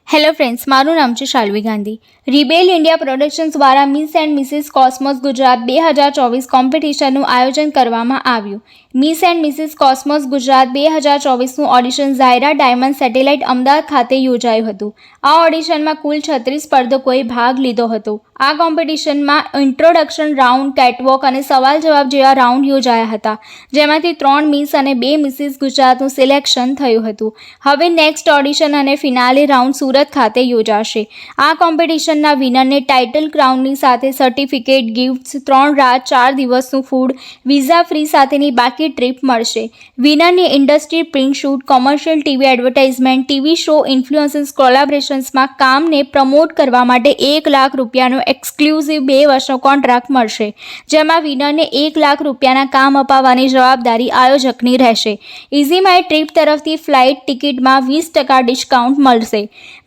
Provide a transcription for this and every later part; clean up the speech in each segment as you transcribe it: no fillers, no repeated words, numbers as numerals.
Hello friends, મારું નામ છે Shalvi Gandhi. Rebel India productions દ્વારા miss and Mrs Cosmos Gujarat 2024 કોમ્પિટિશનનું આયોજન કરવામાં આવ્યું। Miss and Mrs Cosmos Gujarat 2024નું audition Zaira diamond satellite Ahmedabad ખાતે યોજાયું હતું। આ ઓડિશનમાં કુલ 36 સ્પર્ધકોએ ભાગ લીધો હતો। આ કોમ્પિટિશનમાં ઇન્ટ્રોડક્શન રાઉન્ડ, કેટવોક અને સવાલ જવાબ જેવા રાઉન્ડ યોજાયા હતા, જેમાંથી 3 મિસ અને 2 મિસિસ ગુજરાતનું સિલેક્શન થયું હતું। હવે નેક્સ્ટ ઓડિશન અને ફિનાલે રાઉન્ડ સુરત ખાતે યોજાશે। આ કોમ્પિટિશનના વિનરને ટાઇટલ ક્રાઉનની સાથે સર્ટિફિકેટ, ગિફ્ટ્સ, 3 રાત 4 દિવસનું ફૂડ, વિઝા ફ્રી સાથેની બાકી ટ્રીપ મળશે। વિનરની industry, print shoot, commercial TV advertisement, TV show, influencers કોલેબોરેશન્સમાં કામને પ્રમોટ કરવા માટે 1 લાખ રૂપિયાનો એક્સક્લુઝિવ 2 વર્ષનો કોન્ટ્રાક્ટ મળશે, જેમાં વિનરને 1 લાખ રૂપિયાના કામ અપાવવાની જવાબદારી આયોજકની રહેશે। ઇઝી માય ટ્રીપ તરફથી ફ્લાઇટ ટિકિટમાં 20% ડિસ્કાઉન્ટ મળશે।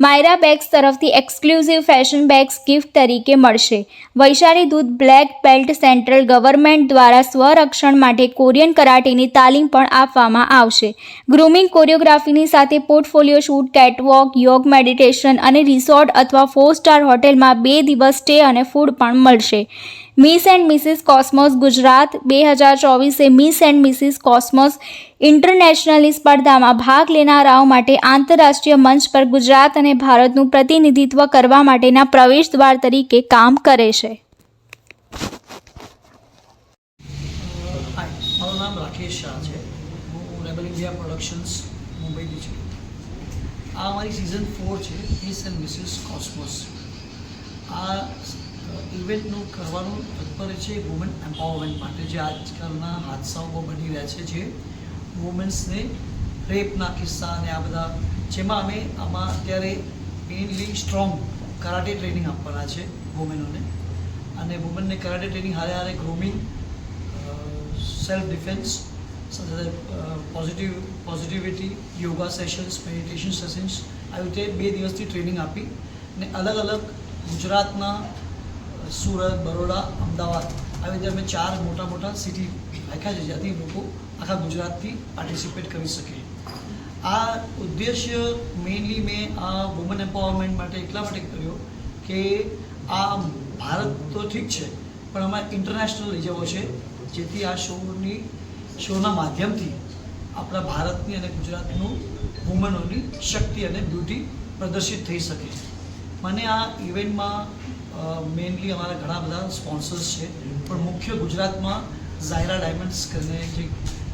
માયરા બેગ્સ તરફથી એક્સક્લુઝિવ ફેશન બેગ્સ ગિફ્ટ તરીકે મળશે। વૈશાલી દૂધ બ્લેક બેલ્ટ સેન્ટ્રલ ગવર્મેન્ટ દ્વારા સ્વરક્ષણ માટે કોરિયન કરાટેની તાલીમ પણ આપવામાં આવશે। ગ્રૂમિંગ, કોરિયોગ્રાફીની સાથે પોર્ટફોલિયો શૂટ, કેટવોક, યોગ, મેડિટેશન અને રિસોર્ટ અથવા 4 સ્ટાર હોટેલમાં 2 દિવસ સ્ટે અને ફૂડ પણ મળશે। Miss and Mrs Cosmos Gujarat 2024 miss and Mrs Cosmos ઇન્ટરનેશનલની સ્પર્ધામાં ભાગ લેનારાઓ માટે આંતરરાષ્ટ્રીય મંચ પર ગુજરાત અને ભારતનું પ્રતિનિધિત્વ કરવા માટેના પ્રવેશ દ્વાર તરીકે કામ કરે છે। હાય, મારું નામ રાકેશ શાહ છે। હું રેબલ ઇન્ડિયા પ્રોડક્શન્સ મુંબઈથી છું। આ અમારી સિઝન 4 છે, મિસ એન્ડ મિસિસ કોસ્મોસ। આ ઇવેન્ટનું કરવાનું તાત્પર્ય છે વુમન એમ્પાવરમેન્ટ માટે, જે આજકાલના હાદસાઓ બહુ બની રહ્યા છે, જે વુમન્સને રેપના કિસ્સા અને આ બધા, જેમાં અમે આમાં અત્યારે મેઇનલી સ્ટ્રોંગ કરાટે ટ્રેનિંગ આપવાના છે વુમેનોને, અને વુમનને કરાટે ટ્રેનિંગ હારે હારે ગ્રૂમિંગ, સેલ્ફ ડિફેન્સ, સાથે positivity, yoga sessions, meditation sessions, આવી રીતે 2 દિવસથી ટ્રેનિંગ આપી અને અલગ અલગ ગુજરાતના સુરત, બરોડા, અમદાવાદ આવી રીતે અમે 4 મોટા સિટી રાખ્યા છે, જ્યાંથી લોકો આખા ગુજરાતથી પાર્ટિસિપેટ કરી શકે। આ ઉદ્દેશ્ય મેઇનલી મેં આ વુમન એમ્પાવરમેન્ટ માટે એટલા માટે કર્યો કે આ ભારત તો ઠીક છે, પણ અમારે ઇન્ટરનેશનલ લઈ જવો છે, જેથી આ શોના માધ્યમથી આપણા ભારતની અને ગુજરાતનું વુમનોની શક્તિ અને બ્યુટી પ્રદર્શિત થઈ શકે। મને આ ઇવેન્ટમાં મેઇનલી અમારા ઘણા બધા સ્પોન્સર્સ છે, પણ મુખ્ય ગુજરાતમાં ઝાયરા ડાયમંડ્સ કરીને જે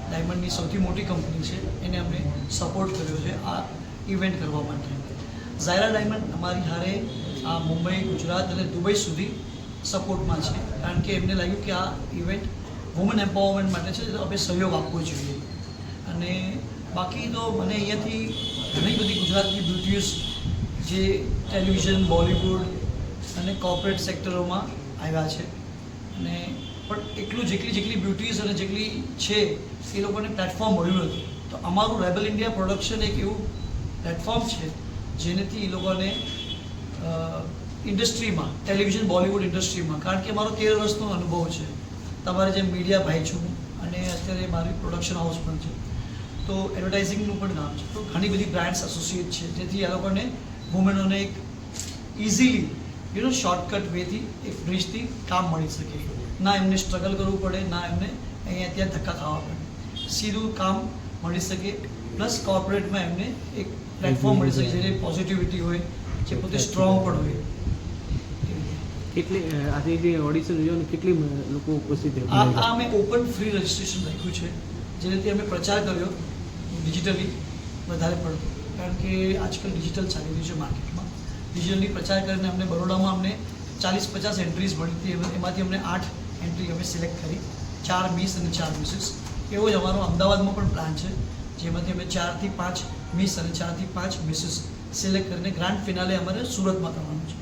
ડાયમંડની સૌથી મોટી કંપની છે, એને અમને સપોર્ટ કર્યો છે આ ઇવેન્ટ કરવા માટે। ઝાયરા ડાયમંડ અમારી હારે આ મુંબઈ, ગુજરાત અને દુબઈ સુધી સપોર્ટમાં છે, કારણ કે એમને લાગ્યું કે આ ઇવેન્ટ વુમન એમ્પાવરમેન્ટ માટે છે, તો આપણે સહયોગ આપવો જોઈએ। અને બાકી તો મને અહીંયાથી ઘણી બધી ગુજરાતની બ્યુટીઝ જે ટેલિવિઝન, બોલિવૂડ અને કોર્પોરેટ સેક્ટરોમાં આવ્યા છે, અને પણ જેટલી બ્યુટીઝ અને જેટલી છે એ લોકોને પ્લેટફોર્મ મળ્યું નથી, તો અમારું રેબલ ઇન્ડિયા પ્રોડક્શન એક એવું પ્લેટફોર્મ છે જેનેથી એ લોકોને ઇન્ડસ્ટ્રીમાં, ટેલિવિઝન, બોલિવૂડ ઇન્ડસ્ટ્રીમાં, કારણ કે મારો 13 વર્ષનો અનુભવ છે, તમારે જેમ મીડિયા ભાઈ છું અને અત્યારે મારી પ્રોડક્શન હાઉસ પણ છે, તો એડવર્ટાઇઝિંગનું પણ કામ છે, તો ઘણી બધી બ્રાન્ડ્સ એસોસિએટ છે, જેથી આ લોકોને વુમેનોને એક ઇઝીલી શોર્ટકટ વેથી એક બ્રિજથી કામ મળી શકે, ના એમને સ્ટ્રગલ કરવું પડે, ના એમને અહીંયા ત્યાં ધક્કા ખાવા પડે, સીધું કામ મળી શકે, પ્લસ કોર્પોરેટમાં એમને એક પ્લેટફોર્મ મળી શકે જેને પોઝિટિવિટી હોય, જે પોતે સ્ટ્રોંગ પણ હોય। કેટલી આજે જે ઓડિશન યોજાયું, કેટલી લોકો ઉપસ્થિત આ અમે ઓપન ફ્રી રજિસ્ટ્રેશન રાખ્યું છે, જેનાથી અમે પ્રચાર કર્યો ડિજિટલી વધારે પડતો, કારણ કે આજકાલ ડિજિટલ ચાલી રહ્યું છે માર્કેટમાં। ડિજિટલી પ્રચાર કરીને અમને બરોડામાં અમને 40-50 એન્ટ્રીઝ મળી હતી, એમાંથી અમને 8 એન્ટ્રી અમે સિલેક્ટ કરી, 4 મિસ અને 4 મિસિસ। એવો જ અમારો અમદાવાદમાં પણ પ્લાન છે, જેમાંથી અમે 4 થી 5 મિસ અને 4 થી 5 મિસિસ સિલેક્ટ કરીને ગ્રાન્ડ ફિનાલે અમારે સુરતમાં કરવાનું છે।